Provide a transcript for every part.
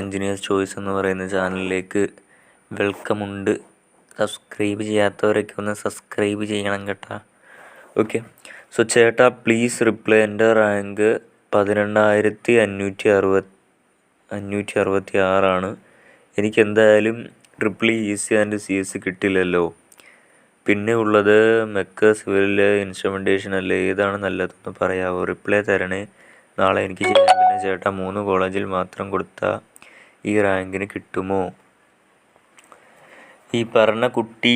Engineers choice എന്ന് പറയുന്ന ചാനലിലേക്ക് വെൽക്കം ഉണ്ട്. സബ്സ്ക്രൈബ് ചെയ്യാത്തവരൊക്കെ ഒന്ന് സബ്സ്ക്രൈബ് ചെയ്യണം കേട്ടോ. ഓക്കെ, സോ ചേട്ടാ പ്ലീസ് റിപ്ലൈ. എൻ്റെ റാങ്ക് 11566 എനിക്ക് എന്തായാലും ട്രിപ്പിൾ ഈസി ആൻഡ് CS കിട്ടില്ലല്ലോ. പിന്നെ ഉള്ളത് മെക്ക സിവിൽ ഇൻസ്ട്രുമെൻറ്റേഷൻ അല്ലേ, ഏതാണ് നല്ലതെന്ന് പറയാമോ? റിപ്ലൈ തരണേ, നാളെ എനിക്ക് ചെയ്യാൻ. പിന്നെ ചേട്ടാ 3 കോളേജിൽ മാത്രം കൊടുത്താൽ ഈ റാങ്കിന് കിട്ടുമോ? ഈ പറഞ്ഞ കുട്ടി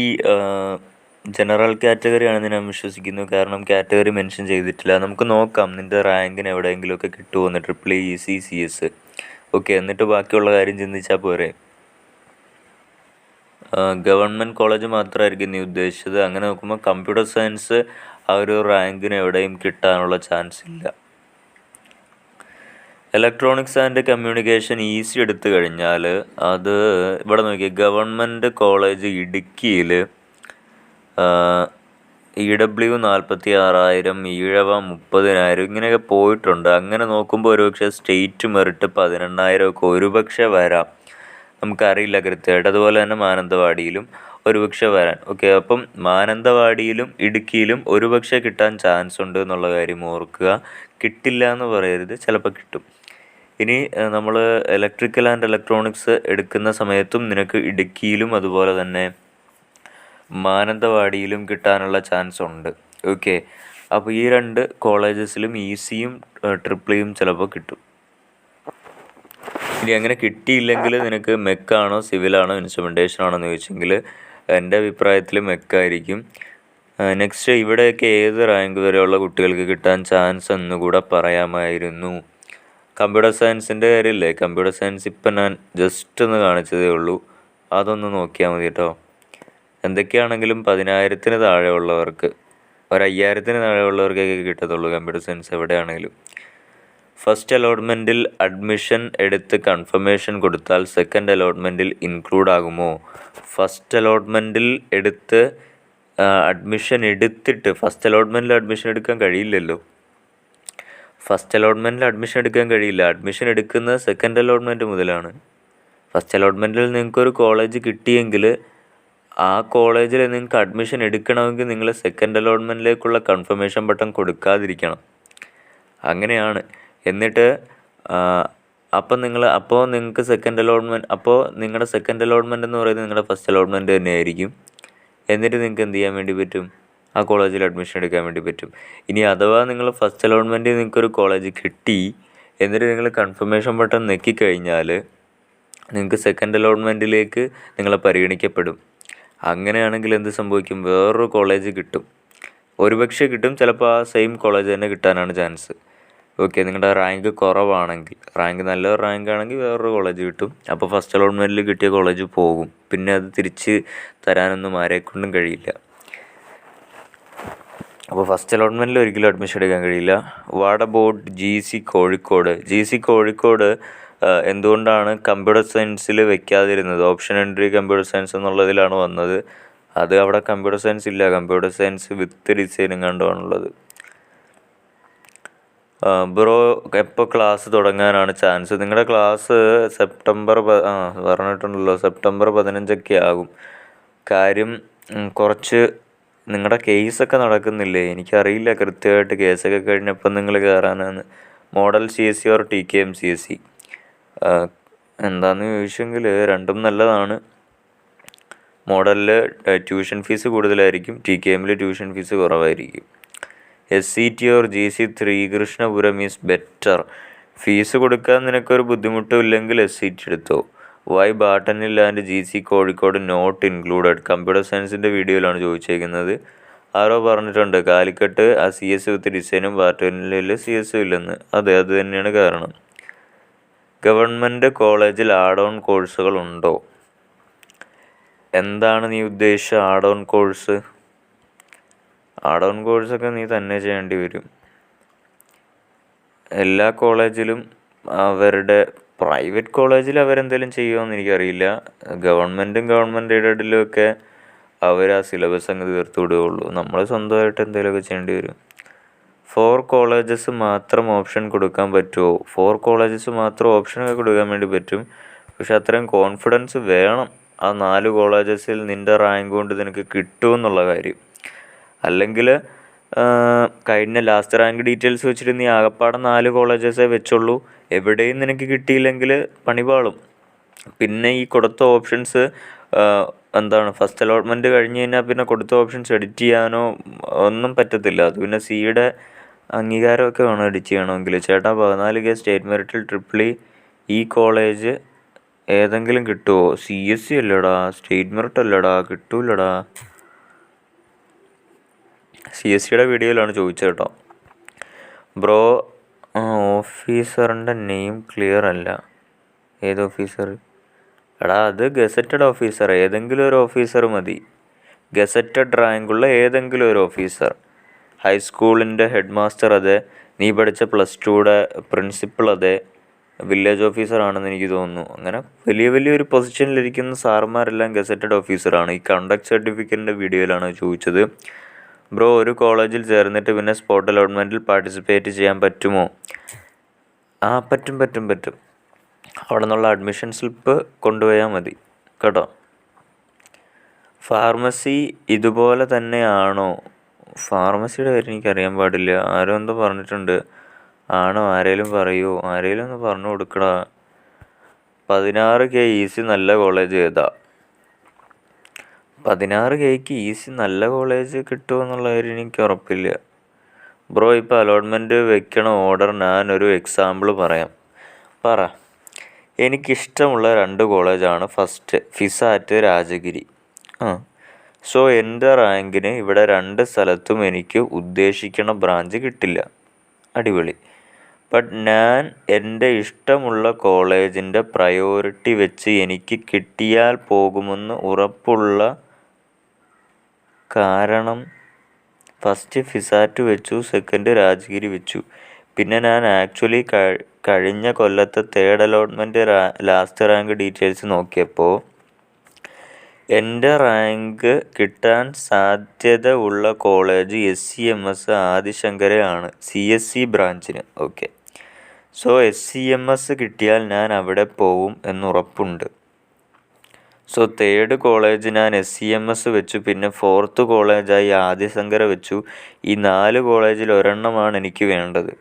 ജനറൽ കാറ്റഗറി ആണെന്ന് ഞാൻ വിശ്വസിക്കുന്നു, കാരണം കാറ്റഗറി മെൻഷൻ ചെയ്തിട്ടില്ല. നമുക്ക് നോക്കാം നിൻ്റെ റാങ്കിന് എവിടെയെങ്കിലുമൊക്കെ കിട്ടുമോ എന്ന്, ട്രിപ്പിൾ ഈസി CS. ഓക്കെ, എന്നിട്ട് ബാക്കിയുള്ള കാര്യം ചിന്തിച്ചാൽ പോരെ. ഗവൺമെൻറ് കോളേജ് മാത്രമായിരിക്കും നീ ഉദ്ദേശിച്ചത്. അങ്ങനെ നോക്കുമ്പോൾ കമ്പ്യൂട്ടർ സയൻസ് ആ ഒരു റാങ്കിന് എവിടെയും കിട്ടാനുള്ള ചാൻസ് ഇല്ല. ഇലക്ട്രോണിക്സ് ആൻഡ് കമ്മ്യൂണിക്കേഷൻ ഈസി എടുത്തു കഴിഞ്ഞാൽ അത് ഇവിടെ നോക്കിയാൽ ഗവൺമെൻറ് കോളേജ് ഇടുക്കിയിൽ EW 46,000, ഈഴവ 30,000 ഇങ്ങനെയൊക്കെ പോയിട്ടുണ്ട്. അങ്ങനെ നോക്കുമ്പോൾ ഒരുപക്ഷെ സ്റ്റേറ്റ് മെറിറ്റ് 18,000 ഒക്കെ ഒരുപക്ഷെ വരാം, നമുക്കറിയില്ല കൃത്യമായിട്ട്. അതുപോലെ തന്നെ മാനന്തവാടിയിലും ഒരുപക്ഷെ വരാൻ. ഓക്കെ, അപ്പം മാനന്തവാടിയിലും ഇടുക്കിയിലും ഒരുപക്ഷെ കിട്ടാൻ ചാൻസ് ഉണ്ട് എന്നുള്ള കാര്യം ഓർക്കുക. കിട്ടില്ല എന്ന് പറയരുത്, ചിലപ്പോൾ കിട്ടും. ഇനി നമ്മൾ ഇലക്ട്രിക്കൽ ആൻഡ് ഇലക്ട്രോണിക്സ് എടുക്കുന്ന സമയത്തും നിനക്ക് ഇടുക്കിയിലും അതുപോലെ തന്നെ മാനന്തവാടിയിലും കിട്ടാനുള്ള ചാൻസ് ഉണ്ട്. ഓക്കെ, അപ്പോൾ ഈ 2 കോളേജസിലും ഈസിയും ട്രിപ്പിളിയും ചിലപ്പോൾ കിട്ടും. ഇനി അങ്ങനെ കിട്ടിയില്ലെങ്കിൽ നിനക്ക് മെക്കാണോ സിവിലാണോ ഇൻസ്ട്രുമെൻറ്റേഷൻ ആണോ എന്ന് ചോദിച്ചെങ്കിൽ എൻ്റെ അഭിപ്രായത്തിൽ മെക്കായിരിക്കും. നെക്സ്റ്റ് ഇവിടെയൊക്കെ ഏത് റാങ്ക് വരെയുള്ള കുട്ടികൾക്ക് കിട്ടാൻ ചാൻസ് എന്നുകൂടെ പറയാമായിരുന്നു. കമ്പ്യൂട്ടർ സയൻസിൻ്റെ കാര്യമില്ലേ, കമ്പ്യൂട്ടർ സയൻസ് ഇപ്പം ഞാൻ ജസ്റ്റ് ഒന്ന് കാണിച്ചതേ ഉള്ളൂ, അതൊന്ന് നോക്കിയാൽ മതി കേട്ടോ. എന്തൊക്കെയാണെങ്കിലും 10,000-ന് താഴെയുള്ളവർക്ക്, 5,000-ന് താഴെയുള്ളവർക്കൊക്കെ കിട്ടത്തുള്ളൂ കമ്പ്യൂട്ടർ സയൻസ് എവിടെയാണെങ്കിലും. ഫസ്റ്റ് അലോട്ട്മെൻറ്റിൽ അഡ്മിഷൻ എടുത്ത് കൺഫർമേഷൻ കൊടുത്താൽ സെക്കൻഡ് അലോട്ട്മെൻറ്റിൽ ഇൻക്ലൂഡ് ആകുമോ? ഫസ്റ്റ് അലോട്ട്മെൻറ്റിൽ എടുത്ത് അഡ്മിഷൻ എടുത്തിട്ട് ഫസ്റ്റ് അലോട്ട്മെൻറ്റിൽ അഡ്മിഷൻ എടുക്കാൻ കഴിയില്ലല്ലോ. ഫസ്റ്റ് അലോട്ട്മെൻറ്റിൽ അഡ്മിഷൻ എടുക്കാൻ കഴിയില്ല, അഡ്മിഷൻ എടുക്കുന്നത് സെക്കൻഡ് അലോട്ട്മെൻറ്റ് മുതലാണ്. ഫസ്റ്റ് അലോട്ട്മെൻറ്റിൽ നിങ്ങൾക്കൊരു കോളേജ് കിട്ടിയെങ്കിൽ ആ കോളേജിൽ നിങ്ങൾക്ക് അഡ്മിഷൻ എടുക്കണമെങ്കിൽ നിങ്ങൾ സെക്കൻഡ് അലോട്ട്മെൻറ്റിലേക്കുള്ള കൺഫർമേഷൻ ബട്ടൺ കൊടുക്കാതിരിക്കണം, അങ്ങനെയാണ്. എന്നിട്ട് അപ്പോൾ നിങ്ങൾക്ക് സെക്കൻഡ് അലോട്ട്മെൻറ്റ്, അപ്പോൾ നിങ്ങളുടെ സെക്കൻഡ് അലോട്ട്മെൻറ്റ് എന്ന് പറയുന്നത് നിങ്ങളുടെ ഫസ്റ്റ് അലോട്ട്മെൻറ്റ് തന്നെയായിരിക്കും. എന്നിട്ട് നിങ്ങൾക്ക് എന്ത് ചെയ്യാൻ വേണ്ടി പറ്റും? ആ കോളേജിൽ അഡ്മിഷൻ എടുക്കാൻ വേണ്ടി പറ്റും. ഇനി അഥവാ നിങ്ങൾ ഫസ്റ്റ് അലോട്ട്മെൻറ്റിൽ നിങ്ങൾക്കൊരു കോളേജ് കിട്ടി, എന്നിട്ട് നിങ്ങൾ കൺഫർമേഷൻ ബട്ടൺ നെക്കിക്കഴിഞ്ഞാൽ നിങ്ങൾക്ക് സെക്കൻഡ് അലോട്ട്മെൻറ്റിലേക്ക് നിങ്ങളെ പരിഗണിക്കപ്പെടും. അങ്ങനെയാണെങ്കിൽ എന്ത് സംഭവിക്കും? വേറൊരു കോളേജ് കിട്ടും, ഒരുപക്ഷെ കിട്ടും, ചിലപ്പോൾ ആ സെയിം കോളേജ് തന്നെ കിട്ടാനാണ് ചാൻസ്. ഓക്കെ, നിങ്ങളുടെ റാങ്ക് കുറവാണെങ്കിൽ, റാങ്ക് നല്ലൊരു റാങ്ക് ആണെങ്കിൽ വേറൊരു കോളേജ് കിട്ടും. അപ്പോൾ ഫസ്റ്റ് അലോട്ട്മെൻറ്റിൽ കിട്ടിയ കോളേജ് പോകും, പിന്നെ അത് തിരിച്ച് തരാനൊന്നും ആരെക്കൊണ്ടും കഴിയില്ല. അപ്പോൾ ഫസ്റ്റ് അലോട്ട്മെൻറ്റിൽ ഒരിക്കലും അഡ്മിഷൻ എടുക്കാൻ കഴിയില്ല. What about GC Kozhikode? GC Kozhikode എന്തുകൊണ്ടാണ് കമ്പ്യൂട്ടർ സയൻസിൽ വെക്കാതിരുന്നത്? ഓപ്ഷൻ എൻട്രി കമ്പ്യൂട്ടർ സയൻസ് എന്നുള്ളതിലാണ് വന്നത്. അത് അവിടെ കമ്പ്യൂട്ടർ സയൻസ് ഇല്ല, കമ്പ്യൂട്ടർ സയൻസ് വിത്ത് ഡിസൈനും കണ്ടുവാണുള്ളത്. ബ്രോ എപ്പോൾ ക്ലാസ് തുടങ്ങാനാണ് ചാൻസ്? നിങ്ങളുടെ ക്ലാസ് പറഞ്ഞിട്ടുണ്ടല്ലോ സെപ്റ്റംബർ 15 ആകും. കാര്യം കുറച്ച് നിങ്ങളുടെ കേസൊക്കെ നടക്കുന്നില്ലേ, എനിക്കറിയില്ല കൃത്യമായിട്ട്. കേസൊക്കെ കഴിഞ്ഞപ്പോൾ നിങ്ങൾ കയറാനാണ്. Model CSE or TKM CSE എന്താണെന്ന് ചോദിച്ചെങ്കിൽ രണ്ടും നല്ലതാണ്. മോഡലിൽ ട്യൂഷൻ ഫീസ് കൂടുതലായിരിക്കും, TKMൽ ട്യൂഷൻ ഫീസ് കുറവായിരിക്കും. SCT or GC Sreekrishnapuram is better. Fees കൊടുക്കാൻ നിനക്കൊരു ബുദ്ധിമുട്ടും ഇല്ലെങ്കിൽ SCT എടുത്തോ. വൈ ബാട്ടനിൽ and GC Kozhikode not included? Computer സയൻസിൻ്റെ വീഡിയോയിലാണ് ചോദിച്ചേക്കുന്നത്. ആരോ പറഞ്ഞിട്ടുണ്ട് കാലിക്കട്ട് ആ CS വിത്ത് ഡിസൈനും ബാട്ടനിൽ CS ഇല്ലെന്ന്. അതെ, അത് തന്നെയാണ് കാരണം. ഗവൺമെൻറ് കോളേജിൽ ആഡ് ഓൺ കോഴ്സുകൾ ഉണ്ടോ? എന്താണ് നീ ഉദ്ദേശിച്ച add on course? Add on കോഴ്സൊക്കെ നീ തന്നെ ചെയ്യേണ്ടി വരും. എല്ലാ കോളേജിലും അവരുടെ പ്രൈവറ്റ് കോളേജിൽ അവരെന്തെങ്കിലും ചെയ്യുമോയെന്ന് എനിക്കറിയില്ല. ഗവൺമെൻറ് എയ്ഡഡിലും ഒക്കെ അവർ ആ സിലബസ് അങ്ങ് തീർത്ത് വിടുകയുള്ളൂ. നമ്മൾ സ്വന്തമായിട്ട് എന്തെങ്കിലുമൊക്കെ ചെയ്യേണ്ടി വരും. 4 കോളേജസ് മാത്രം ഓപ്ഷൻ കൊടുക്കാൻ പറ്റുമോ? 4 കോളേജസ് മാത്രം ഓപ്ഷനൊക്കെ കൊടുക്കാൻ വേണ്ടി പറ്റും. പക്ഷെ അത്രയും കോൺഫിഡൻസ് വേണം ആ 4 കോളേജസിൽ നിൻ്റെ റാങ്ക് കൊണ്ട് നിനക്ക് കിട്ടുമെന്നുള്ള കാര്യം. അല്ലെങ്കിൽ കഴിഞ്ഞ ലാസ്റ്റ് റാങ്ക് ഡീറ്റെയിൽസ് വെച്ചിട്ട് നീ ആകപ്പാടെ 4 കോളേജസേ വെച്ചുള്ളൂ, എവിടെയും നിനക്ക് കിട്ടിയില്ലെങ്കിൽ പണിപാളും. പിന്നെ ഈ കൊടുത്ത ഓപ്ഷൻസ് എന്താണ് ഫസ്റ്റ് അലോട്ട്മെൻറ്റ് കഴിഞ്ഞ് കഴിഞ്ഞാൽ പിന്നെ കൊടുത്ത ഓപ്ഷൻസ് എഡിറ്റ് ചെയ്യാനോ ഒന്നും പറ്റത്തില്ല. അത് പിന്നെ സിയുടെ അംഗീകാരമൊക്കെ വേണം എഡിറ്റ് ചെയ്യണമെങ്കിൽ. ചേട്ടാ 14K സ്റ്റേറ്റ് മെറിറ്റിൽ ട്രിപ്പിളി ഈ കോളേജ് ഏതെങ്കിലും കിട്ടുമോ? CSC അല്ലടാ, സ്റ്റേറ്റ് മെറിറ്റ് അല്ലടാ, കിട്ടൂലടാ. CSCയുടെ വീഡിയോയിലാണ് ചോദിച്ചത് കേട്ടോ. ബ്രോ ഓഫീസറിൻ്റെ നെയിം ക്ലിയർ അല്ല. ഏത് ഓഫീസർ? എടാ അത് ഗസറ്റഡ് ഓഫീസർ, ഏതെങ്കിലും ഒരു ഓഫീസർ മതി. ഗസറ്റഡ് റാങ്കുള്ള ഏതെങ്കിലും ഒരു ഓഫീസർ. ഹൈസ്കൂളിൻ്റെ ഹെഡ് മാസ്റ്റർ അതെ, നീ പഠിച്ച +2യുടെ പ്രിൻസിപ്പൾ അതെ, വില്ലേജ് ഓഫീസറാണെന്ന് എനിക്ക് തോന്നുന്നു. അങ്ങനെ വലിയൊരു പൊസിഷനിലിരിക്കുന്ന സാറുമാരെല്ലാം ഗസറ്റഡ് ഓഫീസറാണ്. ഈ കണ്ടക്ട് സർട്ടിഫിക്കറ്റിൻ്റെ വീഡിയോയിലാണ് ചോദിച്ചത്. ബ്രോ ഒരു കോളേജിൽ ചേർന്നിട്ട് പിന്നെ സ്പോട്ട് അലോട്ട്മെൻറ്റിൽ പാർട്ടിസിപ്പേറ്റ് ചെയ്യാൻ പറ്റുമോ? പറ്റും. അവിടെ നിന്നുള്ള അഡ്മിഷൻ സ്ലിപ്പ് കൊണ്ടുപോയാൽ മതി കേട്ടോ. ഫാർമസി ഇതുപോലെ തന്നെയാണോ? ഫാർമസിയുടെ കാര്യം എനിക്കറിയാൻ പാടില്ല. ആരോ എന്തോ പറഞ്ഞിട്ടുണ്ട്. ആണോ? ആരേലും പറയുമോ? ആരേലും ഒന്ന് പറഞ്ഞു കൊടുക്കടാ. 16K ഈസി നല്ല കോളേജ് ഏതാ? 16Kക്ക് ഈസി നല്ല കോളേജ് കിട്ടുമോ എന്നുള്ള കാര്യം എനിക്ക് ഉറപ്പില്ല. ബ്രോ ഇപ്പോൾ അലോട്ട്മെൻറ്റ് വെക്കണ ഓർഡർ ഞാനൊരു എക്സാമ്പിൾ പറയാം. പറ. എനിക്കിഷ്ടമുള്ള 2 കോളേജാണ്. First FISAT, Rajagiri. സോ എൻ്റെ റാങ്കിന് ഇവിടെ 2 സ്ഥലത്തും എനിക്ക് ഉദ്ദേശിക്കണ ബ്രാഞ്ച് കിട്ടില്ല. അടിപൊളി. ബട്ട് ഞാൻ എൻ്റെ ഇഷ്ടമുള്ള കോളേജിൻ്റെ പ്രയോറിറ്റി വെച്ച് എനിക്ക് കിട്ടിയാൽ പോകുമെന്ന് ഉറപ്പുള്ള കാരണം ഫസ്റ്റ് ഫിസാറ്റ് വെച്ചു, സെക്കൻഡ് രാജഗിരി വെച്ചു. പിന്നെ ഞാൻ ആക്ച്വലി കഴിഞ്ഞ കൊല്ലത്തെ 3rd allotment last rank details നോക്കിയപ്പോൾ എൻ്റെ റാങ്ക് കിട്ടാൻ സാധ്യത ഉള്ള കോളേജ് SCMS ആദിശങ്കരയാണ്, CSC ബ്രാഞ്ചിന്. ഓക്കെ, സോ SCMS കിട്ടിയാൽ ഞാൻ അവിടെ പോവും എന്നുറപ്പുണ്ട്. സോ 3rd കോളേജ് ഞാൻ SCMS വെച്ചു. പിന്നെ 4th കോളേജായി ആദിശങ്കര വെച്ചു. ഈ 4 കോളേജിൽ ഒരെണ്ണമാണ് എനിക്ക് വേണ്ടത്.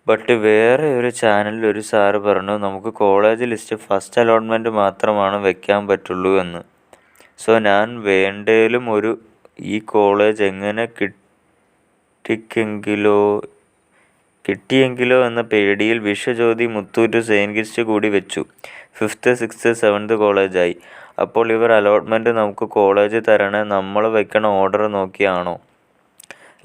ബട്ട് വേറെ ഒരു ചാനലിൽ ഒരു സാറ് പറഞ്ഞു നമുക്ക് കോളേജ് ലിസ്റ്റ് ഫസ്റ്റ് അലോട്ട്മെൻറ്റ് മാത്രമാണ് വെക്കാൻ പറ്റുള്ളൂ എന്ന്. സോ ഞാൻ വേണ്ടേലും ഈ കോളേജ് എങ്ങനെ കിട്ടിയെങ്കിലോ എന്ന പേടിയിൽ വിശ്വജ്യോതി, മുത്തൂറ്റ്, സെയിൻറ്റ് കിറ്റ്സ് കൂടി വെച്ചു. 5th 6th 7th കോളേജായി. അപ്പോൾ ഇവർ അലോട്ട്മെൻറ്റ് നമുക്ക് കോളേജ് തരണേ നമ്മൾ വെക്കണ ഓർഡർ നോക്കിയാണോ?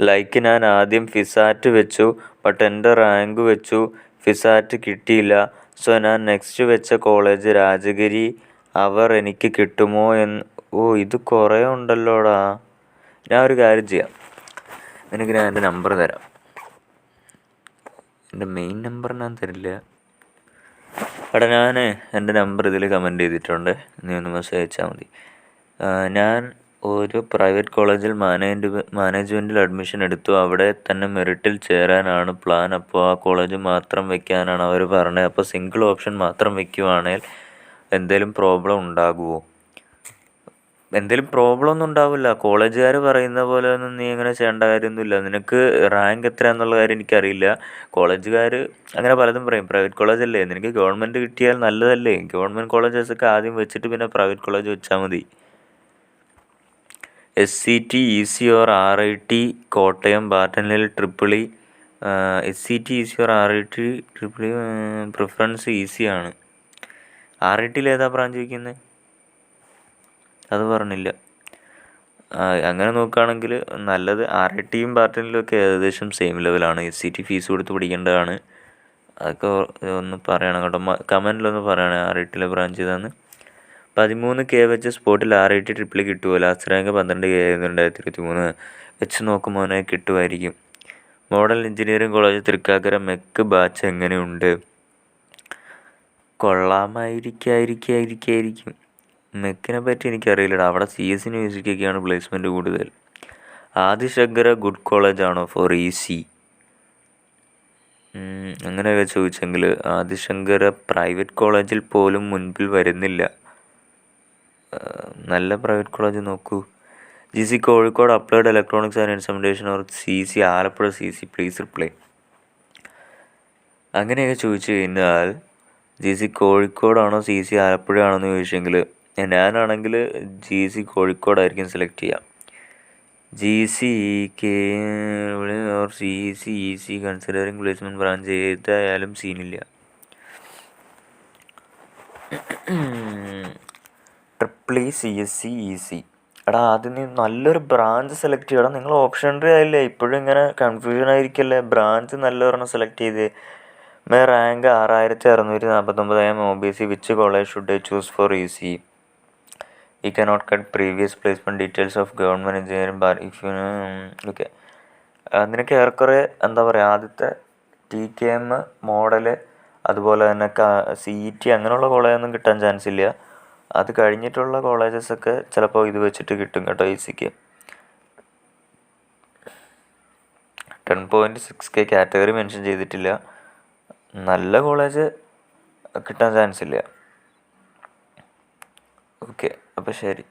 ലൈക്ക് ഞാൻ ആദ്യം ഫിസാറ്റ് വെച്ചു, ബട്ട് എൻ്റെ റാങ്ക് വെച്ചു ഫിസാറ്റ് കിട്ടിയില്ല. സോ ഞാൻ നെക്സ്റ്റ് വെച്ച കോളേജ് രാജഗിരി. അവർ എനിക്ക് കിട്ടുമോ എന്ന്. ഇത് കുറേ ഉണ്ടല്ലോടാ. ഞാൻ ഒരു കാര്യം ചെയ്യാം, നിനക്ക് ഞാൻ എൻ്റെ നമ്പർ തരാം. എൻ്റെ മെയിൻ നമ്പർ ഞാൻ തരില്ല. എടാ ഞാൻ എൻ്റെ നമ്പർ ഇതിൽ കമൻറ്റ് ചെയ്തിട്ടുണ്ട്, നീ ഒന്ന് മെസ്സേജ് അയച്ചാൽ മതി. ഞാൻ ഒരു പ്രൈവറ്റ് കോളേജിൽ മാനേജ്മെൻറ്റിൽ അഡ്മിഷൻ എടുത്തു. അവിടെ തന്നെ മെറിറ്റിൽ ചേരാനാണ് പ്ലാൻ. അപ്പോൾ ആ കോളേജ് മാത്രം വെക്കാനാണ് അവർ പറഞ്ഞത്. അപ്പോൾ സിംഗിൾ ഓപ്ഷൻ മാത്രം വെക്കുവാണെങ്കിൽ എന്തെങ്കിലും പ്രോബ്ലം ഉണ്ടാകുമോ? എന്തെങ്കിലും പ്രോബ്ലം ഒന്നും ഉണ്ടാവില്ല. കോളേജുകാർ പറയുന്ന പോലെ ഒന്നും നീ അങ്ങനെ ചെയ്യേണ്ട കാര്യമൊന്നുമില്ല. നിനക്ക് റാങ്ക് എത്രയാണെന്നുള്ള കാര്യം എനിക്കറിയില്ല. കോളേജുകാർ അങ്ങനെ പലതും പറയും. പ്രൈവറ്റ് കോളേജല്ലേ, നിനക്ക് ഗവൺമെൻറ് കിട്ടിയാൽ നല്ലതല്ലേ. ഗവൺമെൻറ് കോളേജസൊക്കെ ആദ്യം വെച്ചിട്ട് പിന്നെ പ്രൈവറ്റ് കോളേജ് വെച്ചാൽ മതി. SCT EC or RIT Kottayam, ബാറ്റനിൽ triple E. SCT EC or RIT triple E preference EC ആണ്. RITയിൽ ഏതാ ബ്രാഞ്ച് വയ്ക്കുന്നത്? അത് പറഞ്ഞില്ല. അങ്ങനെ നോക്കുകയാണെങ്കിൽ നല്ലത് RITയും ബാറ്റനിലും ഒക്കെ ഏകദേശം സെയിം ലെവലാണ്. SCT ഫീസ് കൊടുത്ത് പഠിക്കേണ്ടതാണ്. അതൊക്കെ ഒന്ന് പറയണം കേട്ടോ, കമൻറ്റിലൊന്ന് പറയണേ RITയിലെ ബ്രാഞ്ച് ഇതാന്ന്. 13K വെച്ച് സ്പോട്ടിൽ RIT ട്രിപ്പിൾ കിട്ടുമോ? ലാസ്റ്റ് റാങ്ക് 12K 2023 വെച്ച് നോക്കുമ്പോൾ കിട്ടുമായിരിക്കും. Model engineering college Thrikkakara mech batch എങ്ങനെയുണ്ട്? കൊള്ളാമായിരിക്കും. മെക്കിനെ പറ്റി എനിക്കറിയില്ലടാ. അവിടെ CS യൂണിവേഴ്സിറ്റിയൊക്കെയാണ് പ്ലേസ്മെൻറ്റ് കൂടുതൽ. ആദിശങ്കര ഗുഡ് കോളേജാണോ ഫോർ EC? അങ്ങനെയൊക്കെ ചോദിച്ചെങ്കിൽ ആദിശങ്കര പ്രൈവറ്റ് കോളേജിൽ പോലും മുൻപിൽ വരുന്നില്ല. നല്ല പ്രൈവറ്റ് കോളേജ് നോക്കൂ. GC Kozhikode applied electronics and instrumentation or CC Alappuzha CC please reply. അങ്ങനെയൊക്കെ ചോദിച്ചു കഴിഞ്ഞാൽ GC കോഴിക്കോടാണോ CC ആലപ്പുഴയാണോ എന്ന് ചോദിച്ചെങ്കിൽ ഞാനാണെങ്കിൽ GC കോഴിക്കോടായിരിക്കും സെലക്ട് ചെയ്യുക. GC or CC EC considering placement branch ഏതായാലും സീനില്ല. CSC EC എടാ ആദ്യം നീ നല്ലൊരു ബ്രാഞ്ച് സെലക്ട് ചെയ്യണം. നിങ്ങൾ ഓപ്ഷൻ എൻട്രി ആയില്ലേ, ഇപ്പോഴും ഇങ്ങനെ കൺഫ്യൂഷൻ ആയിരിക്കല്ലേ. ബ്രാഞ്ച് നല്ലൊരെണ്ണം സെലക്ട് ചെയ്ത്. My rank 6649 OBC. Which college should I choose for EC? You cannot cut previous placement details of government engineering bar if you okay. നിനക്ക് ഏറെക്കുറെ എന്താ പറയുക, ആദ്യത്തെ TKM മോഡല് അതുപോലെ തന്നെ CET അങ്ങനെയുള്ള കോളേജൊന്നും കിട്ടാൻ ചാൻസ് ഇല്ല. അത് കഴിഞ്ഞിട്ടുള്ള കോളേജസൊക്കെ ചിലപ്പോൾ ഇത് വെച്ചിട്ട് കിട്ടും കേട്ടോ. ECക്ക് 10.6K കാറ്റഗറി മെൻഷൻ ചെയ്തിട്ടില്ല. നല്ല കോളേജ് കിട്ടാൻ ചാൻസ് ഇല്ല. ഓക്കെ, അപ്പോൾ ശരി.